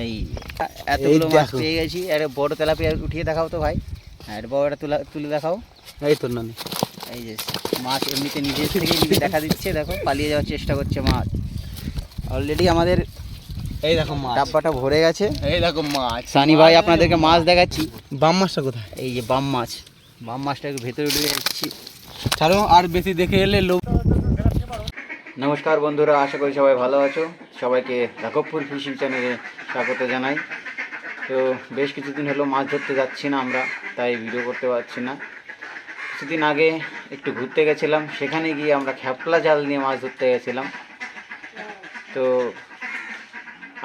এই এতগুলো মাছ পেয়ে গেছি। আরে বড় তেলাপিয়া উঠিয়ে দেখাও তো ভাই। হ্যাঁ, বড়টা তুলে দেখাও। এই তো নানি, এই যে মাছ এমনিতে নিজের থেকেই নিজে দেখা দিচ্ছে। দেখো পালিয়ে যাওয়ার চেষ্টা করছে মাছ। অলরেডি আমাদের এই দেখো মাছ, ডাব্বাটা ভরে গেছে। এই দেখো মাছ। সানি ভাই আপনাদেরকে মাছ দেখাচ্ছি। বাম মাছটা কোথায়? এই যে বাম মাছ, বাম মাছটা একটু ভেতরে ঢুকে যাচ্ছি। ছাড়ো, আর বেশি দেখে এলে লোক। নমস্কার বন্ধুরা, আশা করি সবাই ভালো আছো। সবাইকে রাঘবপুর ফিশিং চ্যানেলে স্বাগত জানাই। তো বেশ কিছুদিন হলো মাছ ধরতে যাচ্ছি না আমরা, তাই ভিডিও করতে পারছি না। কিছুদিন আগে একটু ঘুরতে গেছিলাম, সেখানে গিয়ে আমরা খ্যাপলা জাল নিয়ে মাছ ধরতে গেছিলাম। তো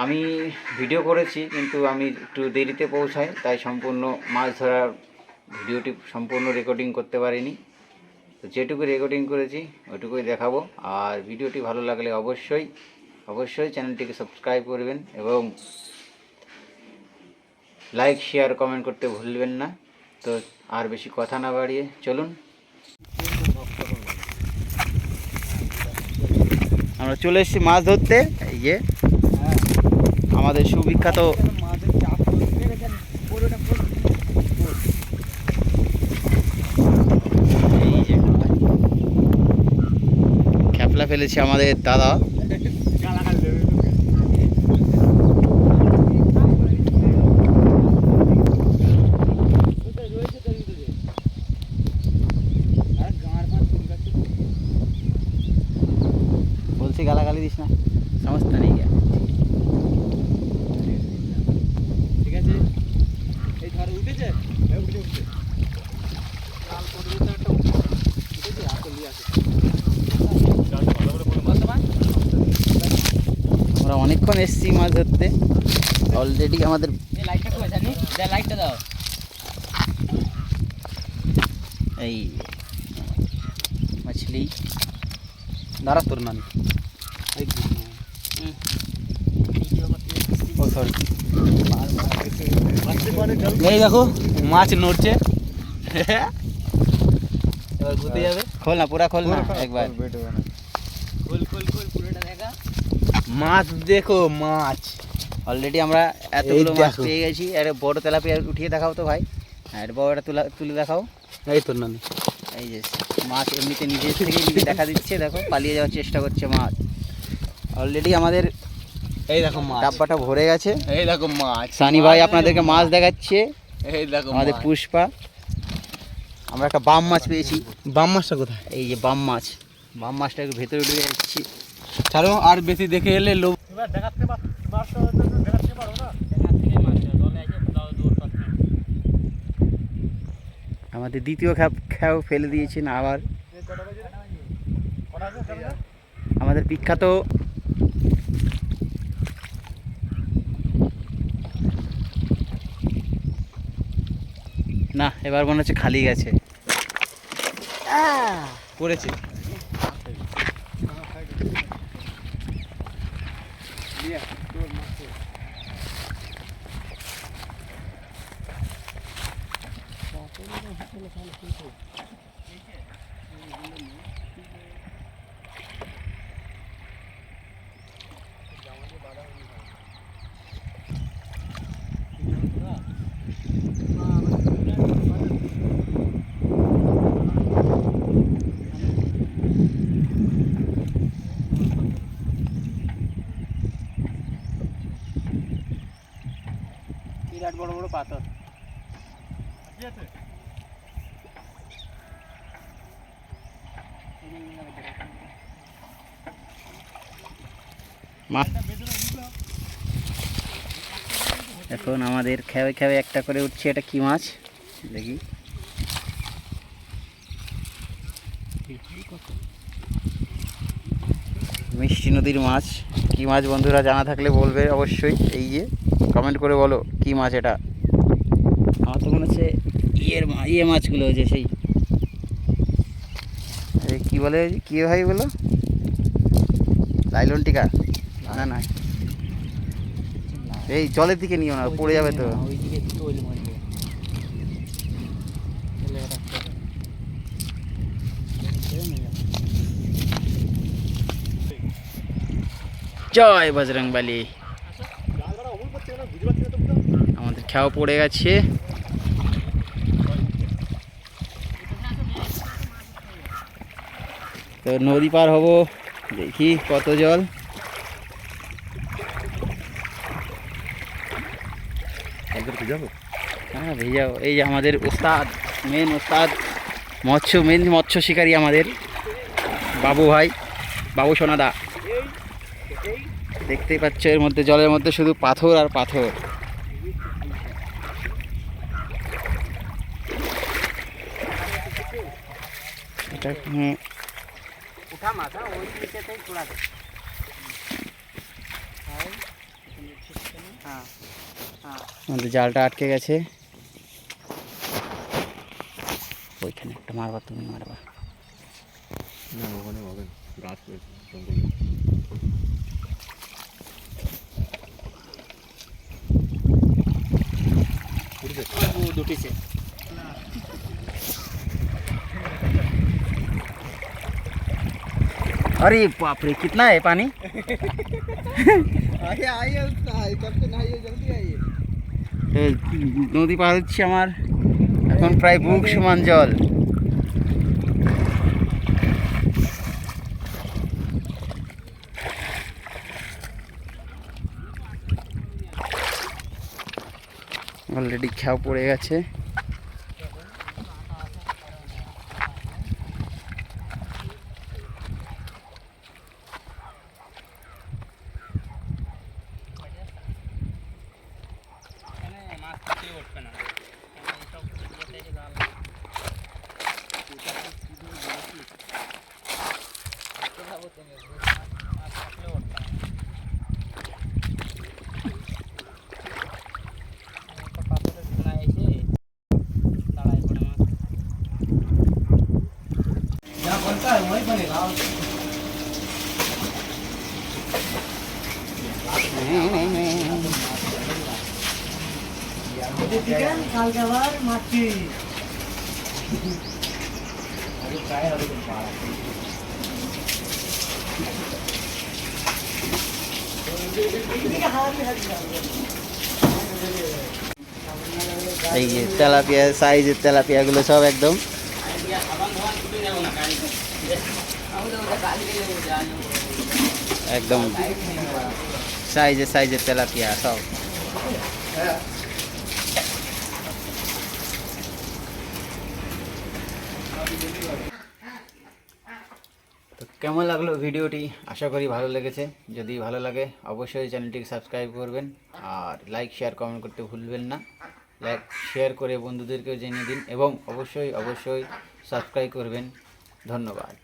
আমি ভিডিও করেছি, কিন্তু আমি একটু দেরিতে পৌঁছাই, তাই সম্পূর্ণ মাছ ধরার ভিডিওটি সম্পূর্ণ রেকর্ডিং করতে পারিনি। তো যেটুকু রেকর্ডিং করেছি ওইটুকুই দেখাবো। আর ভিডিওটি ভালো লাগলে অবশ্যই চ্যানেলটিকে সাবস্ক্রাইব করবেন এবং লাইক শেয়ার কমেন্ট করতে ভুলবেন না। তো আর বেশি কথা না বাড়িয়ে চলুন, আমরা চলে এসেছি মাছ ধরতে। এই যে আমাদের সুবিখ্যাত খ্যাপলা ফেলেছে আমাদের দাদা। বলছি গালাগালি দিস না, সমস্যা নেই। ঠিক আছে, এই ধর উঠেছে, উঠেছে। আমরা অনেকক্ষণ এসেছি মাছ ধরতে। অলরেডি আমাদের লাইটটা দাও। এই মাছলি দাঁড়া তোর নানি। ও সরি, এই দেখো মাছ নড়ছে। এবার ঘুরতে যাবে। খোল না, পুরা খোল না একবার। মাছ দেখো, মাছ অলরেডি আমরা এতগুলো এই মাছ দেখো। পেয়ে গেছি। আরে বড় তেলাপিয়া উঠিয়ে দেখাও তো ভাই। হ্যাঁ, বড়টা তুলে দেখাও। এই তো নানি, এই যে মাছ এমনিতে নিজের থেকেই নিজে দেখা দিচ্ছে। দেখো পালিয়ে যাওয়ার চেষ্টা করছে মাছ। অলরেডি আমাদের এই দেখো মাছ, ডাব্বাটা ভরে গেছে। এই দেখো মাছ। সানি ভাই আপনাদেরকে মাছ দেখাচ্ছে। এই দেখো আমাদের মাছ। পুষ্পা। আমরা একটা বাম মাছ পেয়েছি। বাম মাছটা কোথায়? এই যে বাম মাছটা একটু ভেতরে ঢুকে যাচ্ছি। ছাড়ো, আর বেশি দেখে এলে লোক। আমাদের দ্বিতীয় খ্যাও ফেলে দিয়েছেন আবার। আমাদের বিখ্যাত না, এবার মনে হচ্ছে খালি গেছে। পড়েছে। বিরাট বড় বড় পাথর। এখন আমাদের খেয়ে একটা করে উঠছে। এটা কি মাছ দেখি। মিষ্টি নদীর মাছ। কি মাছ বন্ধুরা জানা থাকলে বলবে অবশ্যই। এই যে কমেন্ট করে বলো কি মাছ এটা। আমার তো মনে হচ্ছে ইয়ে মাছগুলো, যে সেই কি বলে, কি ভাই বলো, লাইলন টিকা। না না, এই জলের দিকে নিও না, পড়ে যাবে তো। জয় বজরংবলী। খেয়াও পড়ে গেছে। তো নদী পার হব, দেখি কত জল। হ্যাঁ ভেজাও। এই যে আমাদের ওস্তাদ, মেন ওস্তাদ, মৎস্য শিকারী আমাদের বাবু ভাই, বাবু সোনাদা। দেখতেই পাচ্ছ এর মধ্যে, জলের মধ্যে শুধু পাথর আর পাথর। এটা আমাদের জালটা আটকে গেছে। ওইখানে একটা মারবা, তুমি মারবা। না ওখানে হবে না, গাছ রয়েছে। দুটিছে। अरे बाप रे, कितना है पानी? आइए आइए, कब से नहाइए, जल्दी आइए। নদী পার হচ্ছে আমার, এখন প্রায় বুক সমান জল। অলরেডি খেয়াও পড়ে গেছে। जहाँ बनता है वहीं बनेगा। এই যে তেলাপিয়া, সাইজের তেলাপিয়াগুলো সব একদম একদম সাইজের তেলাপিয়া সব। তো কেমন লাগলো ভিডিওটি? আশা করি ভালো লেগেছে। যদি ভালো লাগে অবশ্যই চ্যানেলটিকে সাবস্ক্রাইব করবেন, আর লাইক শেয়ার কমেন্ট করতে ভুলবেন না। লাইক শেয়ার করে বন্ধুদেরকেও জেনে দিন এবং অবশ্যই সাবস্ক্রাইব করবেন। ধন্যবাদ।